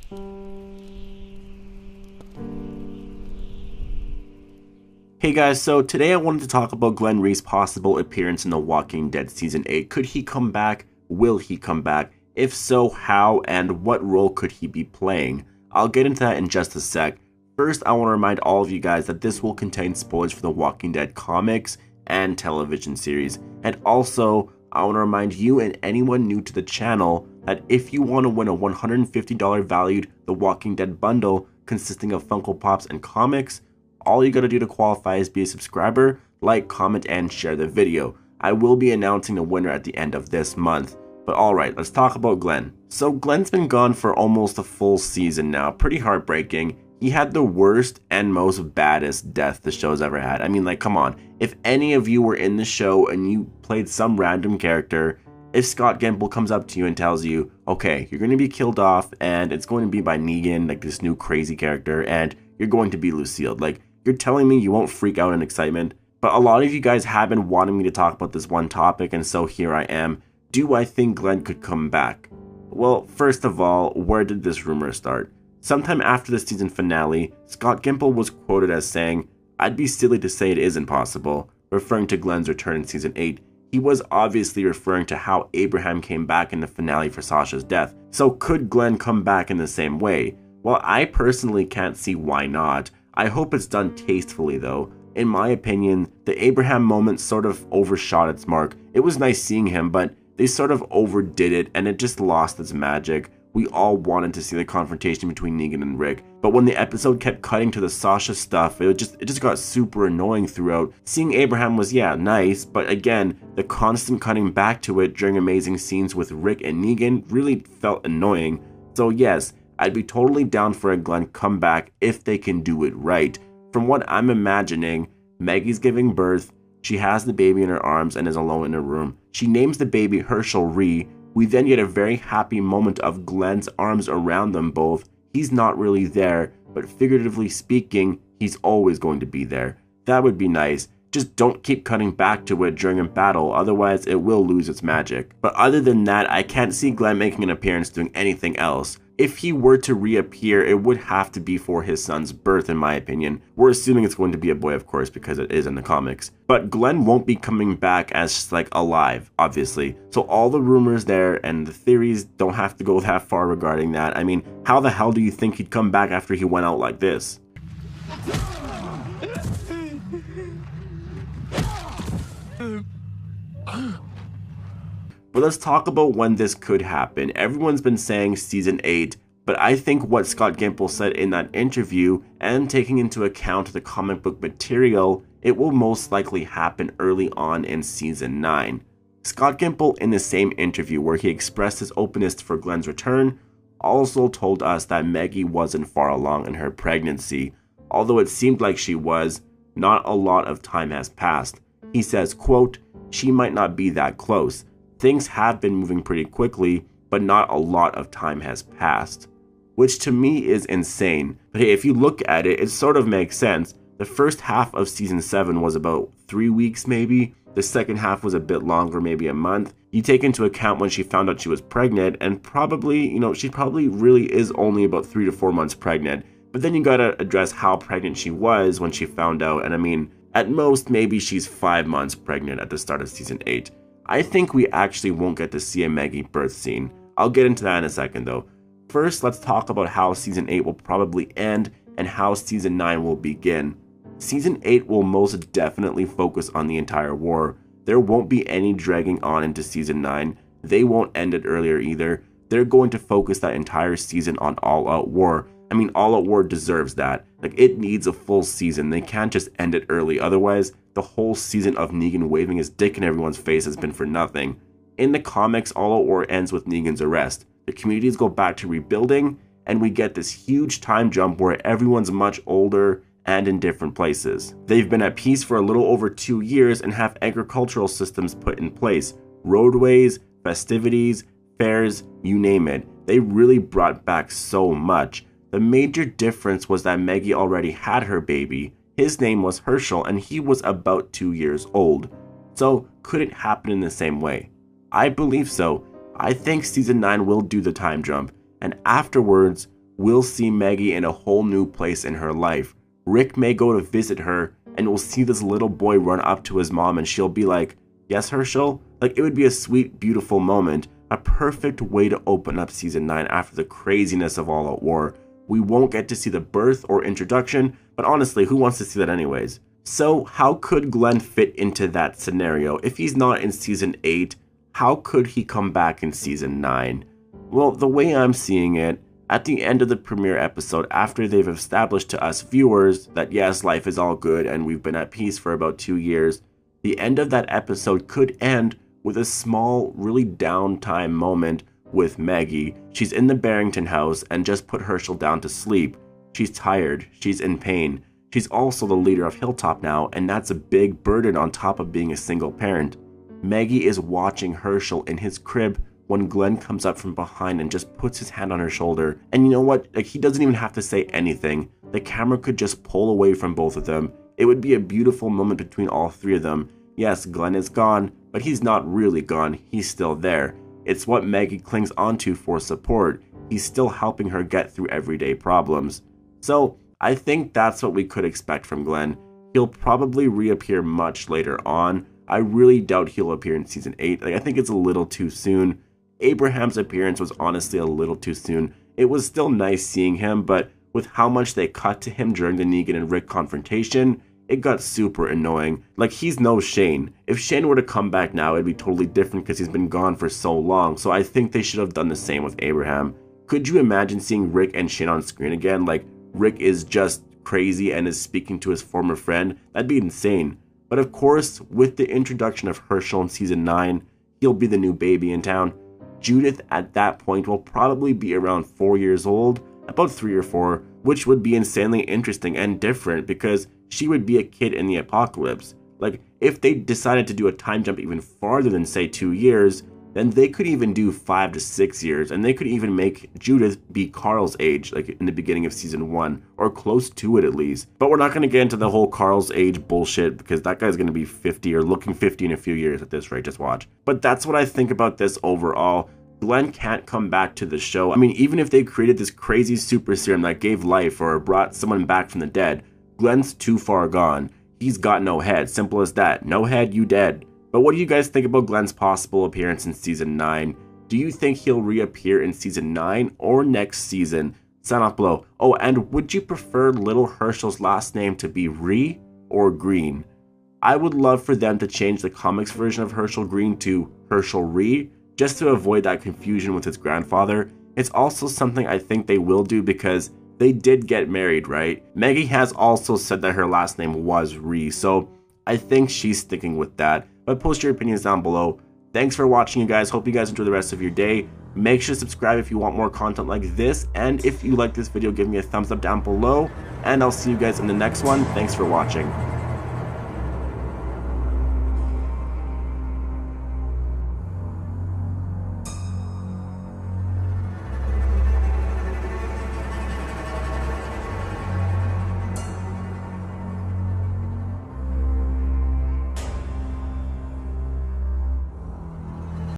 Hey guys, so today I wanted to talk about Glen Reese's possible appearance in The Walking Dead Season 8. Could he come back? Will he come back? If so, how and what role could he be playing? I'll get into that in just a sec. First, I want to remind all of you guys that this will contain spoilers for The Walking Dead comics and television series. And also, I want to remind you and anyone new to the channel that if you want to win a $150 valued The Walking Dead bundle consisting of Funko Pops and comics, all you gotta do to qualify is be a subscriber, like, comment, and share the video. I will be announcing the winner at the end of this month. But alright, let's talk about Glen. So Glen's been gone for almost a full season now, pretty heartbreaking. He had the worst and most baddest death the show's ever had. I mean, like, come on. If any of you were in the show and you played some random character, if Scott Gimple comes up to you and tells you, okay, you're going to be killed off and it's going to be by Negan, like this new crazy character, and you're going to be Lucille, like, you're telling me you won't freak out in excitement? But a lot of you guys have been wanting me to talk about this one topic, and so here I am. Do I think Glen could come back? Well, first of all, where did this rumor start? Sometime after the season finale, Scott Gimple was quoted as saying, "I'd be silly to say it isn't possible," referring to Glen's return in season 8. He was obviously referring to how Abraham came back in the finale for Sasha's death. So could Glen come back in the same way? Well, I personally can't see why not. I hope it's done tastefully though. In my opinion, the Abraham moment sort of overshot its mark. It was nice seeing him, but they sort of overdid it and it just lost its magic. We all wanted to see the confrontation between Negan and Rick, but when the episode kept cutting to the Sasha stuff, it just got super annoying throughout. Seeing Abraham was, yeah, nice, but again, the constant cutting back to it during amazing scenes with Rick and Negan really felt annoying. So yes, I'd be totally down for a Glen comeback if they can do it right. From what I'm imagining, Maggie's giving birth, she has the baby in her arms and is alone in her room. She names the baby Herschel Ree. We then get a very happy moment of Glen's arms around them both. He's not really there, but figuratively speaking, he's always going to be there. That would be nice. Just don't keep cutting back to it during a battle, otherwise it will lose its magic. But other than that, I can't see Glen making an appearance doing anything else. If he were to reappear, it would have to be for his son's birth, in my opinion. We're assuming it's going to be a boy, of course, because it is in the comics. But Glen won't be coming back as just like alive, obviously. So all the rumors there and the theories don't have to go that far regarding that. I mean, how the hell do you think he'd come back after he went out like this? But let's talk about when this could happen. Everyone's been saying season 8, but I think what Scott Gimple said in that interview, and taking into account the comic book material, it will most likely happen early on in season 9. Scott Gimple, in the same interview where he expressed his openness for Glen's return, also told us that Maggie wasn't far along in her pregnancy. Although it seemed like she was, not a lot of time has passed. He says, quote, "She might not be that close. Things have been moving pretty quickly, but not a lot of time has passed." Which to me is insane. But hey, if you look at it, it sort of makes sense. The first half of season 7 was about 3 weeks maybe. The second half was a bit longer, maybe a month. You take into account when she found out she was pregnant, and probably, she probably really is only about 3 to 4 months pregnant. But then you gotta address how pregnant she was when she found out, and I mean, at most maybe she's 5 months pregnant at the start of season 8. I think we actually won't get to see a Maggie birth scene. I'll get into that in a second though. First, let's talk about how season 8 will probably end and how season 9 will begin. Season 8 will most definitely focus on the entire war. There won't be any dragging on into season 9. They won't end it earlier either. They're going to focus that entire season on All Out War. I mean, All Out War deserves that. Like, it needs a full season. They can't just end it early. Otherwise, the whole season of Negan waving his dick in everyone's face has been for nothing. In the comics, All Out War ends with Negan's arrest. The communities go back to rebuilding, and we get this huge time jump where everyone's much older and in different places. They've been at peace for a little over 2 years and have agricultural systems put in place. Roadways, festivities, fairs, you name it. They really brought back so much. The major difference was that Maggie already had her baby. His name was Herschel and he was about 2 years old. So could it happen in the same way? I believe so. I think season 9 will do the time jump, and afterwards we'll see Maggie in a whole new place in her life. Rick may go to visit her, and we'll see this little boy run up to his mom, and she'll be like, "Yes, Herschel?" Like, it would be a sweet, beautiful moment. A perfect way to open up Season 9 after the craziness of All Out War. We won't get to see the birth or introduction, but honestly, who wants to see that anyways? So, how could Glen fit into that scenario? If he's not in Season 8, how could he come back in Season 9? Well, the way I'm seeing it, at the end of the premiere episode, after they've established to us viewers that yes, life is all good and we've been at peace for about 2 years, the end of that episode could end with a small, really downtime moment with Maggie. She's in the Barrington house and just put Herschel down to sleep. She's tired, she's in pain. She's also the leader of Hilltop now, and that's a big burden on top of being a single parent. Maggie is watching Herschel in his crib when Glen comes up from behind and just puts his hand on her shoulder. And you know what? Like, he doesn't even have to say anything. The camera could just pull away from both of them. It would be a beautiful moment between all three of them. Yes, Glen is gone, but he's not really gone. He's still there. It's what Maggie clings onto for support. He's still helping her get through everyday problems. So, I think that's what we could expect from Glen. He'll probably reappear much later on. I really doubt he'll appear in Season 8. I think it's a little too soon. Abraham's appearance was honestly a little too soon. It was still nice seeing him, but with how much they cut to him during the Negan and Rick confrontation, it got super annoying. Like, he's no Shane. If Shane were to come back now, it'd be totally different because he's been gone for so long. So I think they should have done the same with Abraham. Could you imagine seeing Rick and Shane on screen again? Like, Rick is just crazy and is speaking to his former friend. That'd be insane. But of course, with the introduction of Herschel in Season 9, he'll be the new baby in town. Judith at that point will probably be around 4 years old, about 3 or 4, which would be insanely interesting and different because she would be a kid in the apocalypse. Like, if they decided to do a time jump even farther than, say, 2 years, then they could even do 5 to 6 years, and they could even make Judith be Carl's age, like in the beginning of Season 1, or close to it at least. But we're not going to get into the whole Carl's age bullshit, because that guy's going to be 50 or looking 50 in a few years at this rate, just watch. But that's what I think about this overall. Glen can't come back to the show. I mean, even if they created this crazy super serum that gave life or brought someone back from the dead, Glen's too far gone. He's got no head, simple as that. No head, you dead. But what do you guys think about Glen's possible appearance in Season 9? Do you think he'll reappear in Season 9 or next season? Sign off below. Oh, and would you prefer little Herschel's last name to be Ree or Green? I would love for them to change the comics version of Herschel Green to Herschel Ree, just to avoid that confusion with his grandfather. It's also something I think they will do because they did get married, right? Maggie has also said that her last name was Ree, so I think she's sticking with that. But post your opinions down below. Thanks for watching, you guys. Hope you guys enjoy the rest of your day. Make sure to subscribe if you want more content like this. And if you like this video, give me a thumbs up down below. And I'll see you guys in the next one. Thanks for watching.